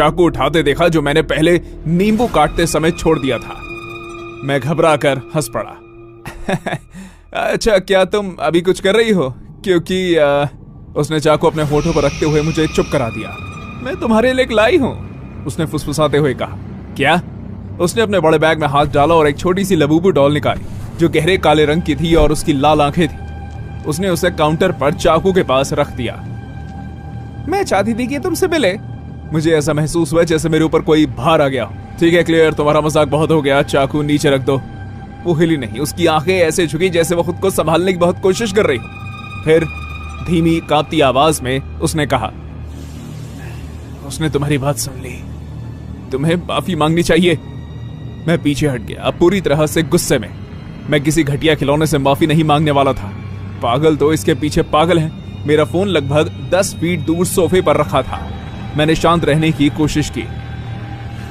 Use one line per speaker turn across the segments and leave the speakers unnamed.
चाकू उठाते देखा जो मैंने पहले नींबू काटते समय छोड़ दिया था। मैं घबरा कर हंस पड़ा। अच्छा, क्या तुम अभी कुछ कर रही हो? क्योंकि उसने चाकू अपने होठों पर रखते हुए मुझे चुप करा दिया। मैं तुम्हारे लिए लाई हूं, उसने फुसफुसाते हुए कहा। क्या? उसने अपने बड़े बैग में हाथ डाला और एक छोटी सी लबूबू डॉल निकाली जो गहरे काले रंग की थी और उसकी लाल आंखें थी। उसने उसे काउंटर पर चाकू के पास रख दिया। मैं चाहती थी कि तुमसे मिले। मुझे ऐसा महसूस हुआ जैसे मेरे ऊपर कोई भार आ गया। ठीक है क्लियर, तुम्हारा मजाक बहुत हो गया, चाकू नीचे रख दो। वो हिली नहीं, उसकी आंखें ऐसे झुकी जैसे वो खुद को संभालने की बहुत कोशिश कर रही। फिर धीमी कांपती आवाज में उसने कहा, उसने तुम्हारी बात सुन ली, तुम्हें माफी मांगनी चाहिए। मैं पीछे हट गया, अब पूरी तरह से गुस्से में। मैं किसी घटिया खिलौने से माफी नहीं मांगने वाला था। पागल तो इसके पीछे पागल है। मेरा फोन लगभग 10 फीट दूर सोफे पर रखा था। मैंने शांत रहने की कोशिश की।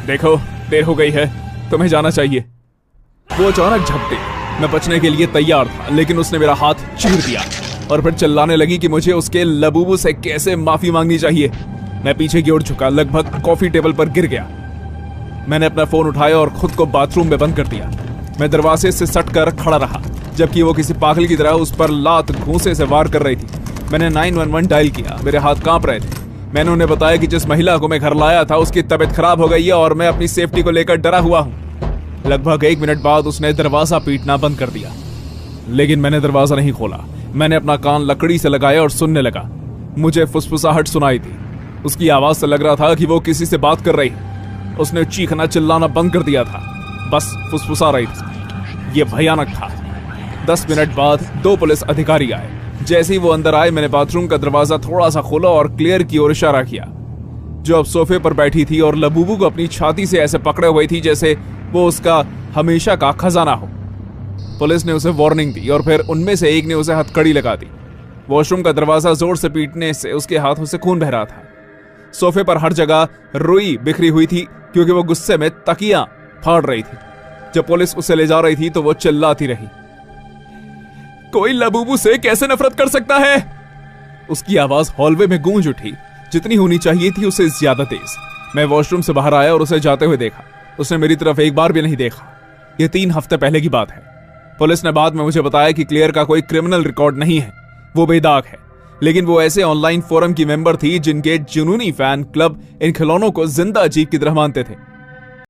देखो, देर हो गई है, तुम्हें जाना चाहिए। वो अचानक झपटे। मैं बचने के लिए तैयार था, लेकिन उसने मेरा हाथ चीर दिया और फिर चिल्लाने लगी कि मुझे उसके लबूबू से कैसे माफी मांगनी चाहिए। मैं पीछे की ओर झुका, लगभग कॉफी टेबल पर गिर गया। मैंने अपना फोन उठाया और खुद को बाथरूम में बंद कर दिया। मैं दरवाजे से सटकर खड़ा रहा, जबकि वो किसी पागल की तरह उस पर लात घूंसे से वार कर रही थी। मैंने 911 डायल किया। मेरे हाथ कांप रहे थे। मैंने उन्हें बताया कि जिस महिला को मैं घर लाया था उसकी तबीयत खराब हो गई है और मैं अपनी सेफ्टी को लेकर डरा हुआ हूं। लगभग 1 मिनट बाद उसने दरवाजा पीटना बंद कर दिया, लेकिन मैंने दरवाजा नहीं खोला। मैंने अपना कान लकड़ी से लगाया और सुनने लगा। मुझे फुसफुसाहट सुनाई थी। उसकी आवाज से लग रहा था कि वो किसी से बात कर रही है। उसने चीखना चिल्लाना बंद कर दिया था, बस फुसफुसा रही थी। यह भयानक था। 10 मिनट बाद 2 पुलिस अधिकारी आए। जैसे ही वो अंदर आए, मैंने बाथरूम का दरवाजा थोड़ा सा खोला और क्लियर की ओर इशारा किया, जो अब सोफे पर बैठी थी और लबूबू को अपनी छाती से ऐसे पकड़े हुई थी जैसे वो उसका हमेशा का खजाना हो। पुलिस ने उसे वार्निंग दी और फिर उनमें से एक ने उसे हथकड़ी लगा दी। वॉशरूम का दरवाजा जोर से पीटने से उसके हाथों से खून बह रहा था। सोफे पर हर जगह रुई बिखरी हुई थी क्योंकि वो गुस्से में तकियां फाड़ रही थी। जब पुलिस उसे ले जा रही थी तो वो चिल्लाती रही, कोई लबूबू से कैसे नफरत कर सकता है? उसकी आवाज हॉलवे में गूंज उठी, जितनी होनी चाहिए थी उससे ज्यादा तेज। मैं वॉशरूम से बाहर आया और उसे जाते हुए देखा। उसने मेरी तरफ एक बार भी नहीं देखा। यह 3 हफ्ते पहले की बात है। पुलिस ने बाद में मुझे बताया कि क्लियर का कोई क्रिमिनल रिकॉर्ड नहीं है, वो बेदाग है। लेकिन वो ऐसे ऑनलाइन फोरम की मेंबर थी जिनके जुनूनी फैन क्लब इन खिलौनों को जिंदा अजीब की तरह मानते थे।